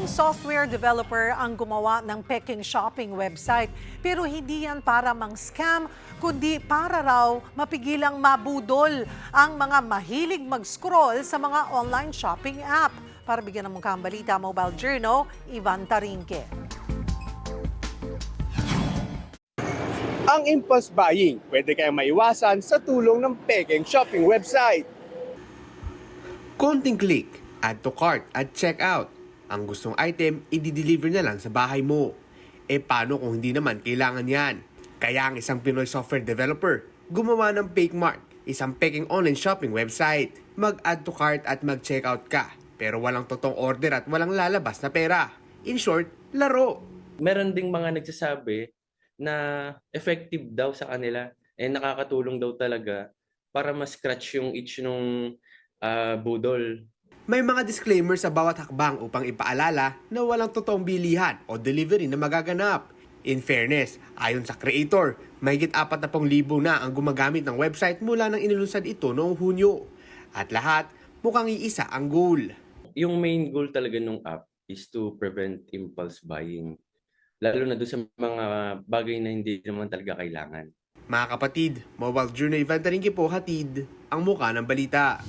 software developer ang gumawa ng peking shopping website. Pero hindi yan para mang-scam, kundi para raw mapigilang mabudol ang mga mahilig mag-scroll sa mga online shopping app. Para bigyan ng mukhang balita, Mobile Journal, Ivan Tarinque. Ang impulse buying pwede kayang maiwasan sa tulong ng peking shopping website. Konting click, add to cart at check out. Ang gustong item, i-deliver na lang sa bahay mo. E paano kung hindi naman kailangan yan? Kaya ang isang Pinoy software developer gumawa ng PakeMart, isang peking online shopping website. Mag-add to cart at mag-check out ka, pero walang totoong order at walang lalabas na pera. In short, laro. Meron ding mga nagsasabi na effective daw sa kanila and nakakatulong daw talaga para ma-scratch yung itch nung budol. May mga disclaimer sa bawat hakbang upang ipaalala na walang totoong bilihan o delivery na magaganap. In fairness, ayon sa creator, mahigit 40,000 na ang gumagamit ng website mula nang inilunsad ito noong Hunyo. At lahat, mukhang iisa ang goal. Yung main goal talaga nung app is to prevent impulse buying. Lalo na doon sa mga bagay na hindi naman talaga kailangan. Mga kapatid, Mobile Journal Ivan Tarinque po hatid ang muka ng balita.